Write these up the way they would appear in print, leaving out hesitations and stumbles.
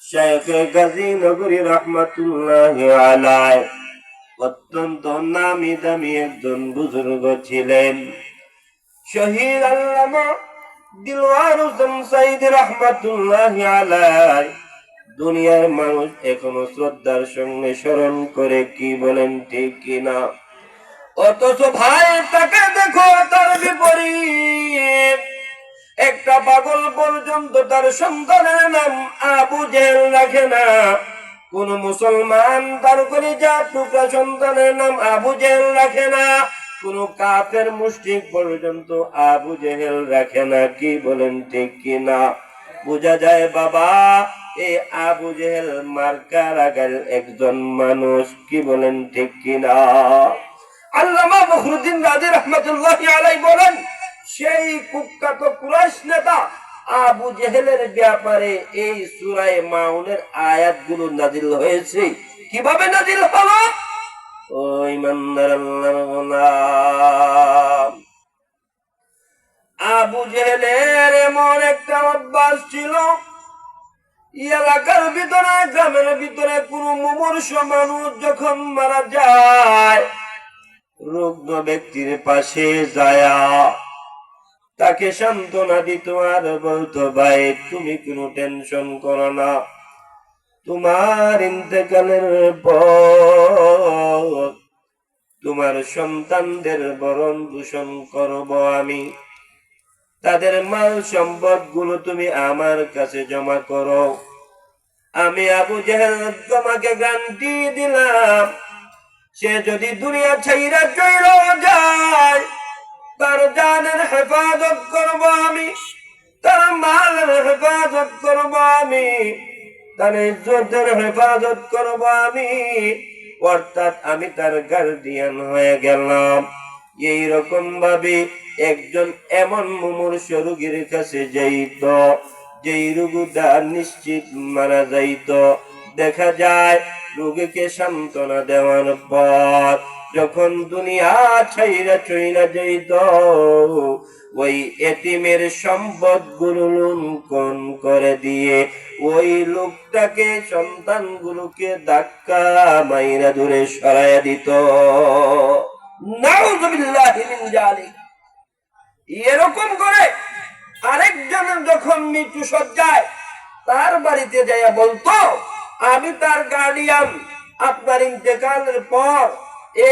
শাইখ গাজীনগরী রাহমাতুল্লাহি আলাইহি অত্যন্ত নামি দামি একজন বুজুর্গ ছিলেন। শহীদ আল্লামা দিলওয়ার হোসেন সাইদি রাহমাতুল্লাহি আলাইহি দুনিয়ার মানুষ এখনো শ্রদ্ধার সঙ্গে স্মরণ করে, কি বলেন ঠিক কিনা? অথচ ভাই তাকে দেখো, তার বিপরীত একটা পাগল পর্যন্ত তার সন্তানের নাম আবু জেহেল রাখে না। কোন মুসলমান তার কলিজা টুকরা সন্তানের নাম আবু জেহেল রাখে না। কোন কাফের মুশরিক পর্যন্ত আবু জেহেল রাখে না, কি বলেন ঠিক কিনা? বোঝা যায় বাবা, এই আবু জেহেল মার্কা রাখার একজন মানুষ, কি বলেন ঠিক কিনা? আল্লামা ফখরুদ্দিন রাজি রাহমাতুল্লাহি আলাইহি বলেন, সেই কুখ্যাত কুরাইশ নেতা আবু জেহেলের ব্যাপারে এই সূরা মাউনের আয়াতগুলো নাজিল হয়েছে। কিভাবে নাজিল হলো? ও ইমানদার আল্লাহর গোলাম, আবু জেহেলের এমন একটা অভ্যাস ছিল, এলাকার ভিতরে গ্রামের ভিতরে কোন মুমূর্ষ মানুষ যখন মারা যায়, রুগ্ন ব্যক্তির পাশে যায়া তাকে সান্ত্বনা দিত আর বলতো, ভাই তুমি কোনো টেনশন করো না, তোমার ইন্তেকালের পর তোমার সন্তানদের ভরণ পোষণ করব আমি, তাদের মাল সম্পদ গুলো তুমি আমার কাছে জমা করো। আমি আবু জেহেল তোমাকে গ্যারান্টি দিলাম, সে যদি দুনিয়া ছাইরা চলে যায়, তার জানের হেফাজত করব আমি, তার মালের হেফাজত করব আমি, তার ইজ্জতের হেফাজত করব আমি, অর্থাৎ আমি তার গার্ডিয়ান হয়ে গেলাম। এইরকম ভাবে একজন এমন মুমূর্ষ রোগীর কাছে যাইত, যেই রোগীটা নিশ্চিত মারা যাইত, দেখা যায় রোগীকে সান্ত্বনা দেওয়ার পর যখন দুনিয়া ছাইরা চইরা যাইত, ওই এতিমের সম্পদ গুলো লুণ্ঠন করে দিয়ে ওই লোকটাকে সন্তানগুলোকে ধাক্কা মাইরা দূরে সরাইয়া দিত। নাউযুবিল্লাহি মিন যালিক। এরকম করে আরেকজন যখন মৃত্যু সজ্জায় তার বাড়িতে যাইয়া বলতো, আমি তার গার্ডিয়ান, আপনার ইন্তেকালের পর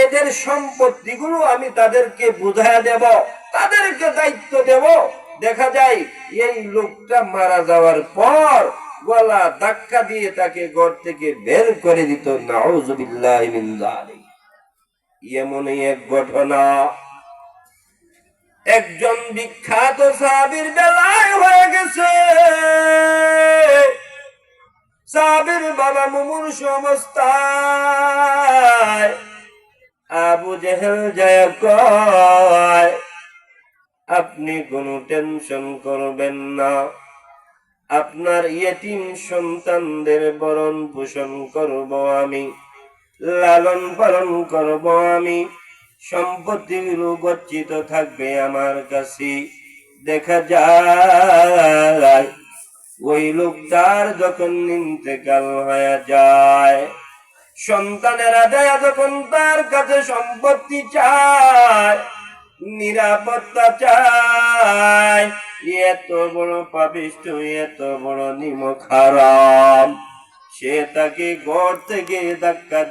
এদের সম্পত্তিগুলো আমি তাদেরকে বুঝাইয়া দেব, তাদেরকে দায়িত্ব দেব। দেখা যায় এই লোকটা মারা যাওয়ার পর গলা ধাক্কা দিয়ে তাকে ঘর থেকে বের করে দিত। নাউযুবিল্লাহি মিন যালিক। এমনই এক ঘটনা একজন বিখ্যাত সাহাবীর বেলায় হয়ে গেছে। সাহাবীর বাবা মুমূর্ষ অবস্থায় আবু জেহেল যায় কয়, আপনি কোনো টেনশন করবেন না, আপনার ইয়েতিম সন্তানদের ভরণ পোষণ করব আমি, লালন পালন করব আমি, সম্পত্তিগুলো গচ্ছিত থাকবে আমার কাছে। দেখা যায় ওই লোকটার যখন ইন্তেকাল হয়ে যায়, সন্তানেরা যায় যখন তার কাছে সম্পত্তি চায়, নিরাপত্তা চায়, এত বড় পাপিষ্ঠ, এত বড় নিমক হারাম, সে তাকে ঘর থেকে ধাক্কা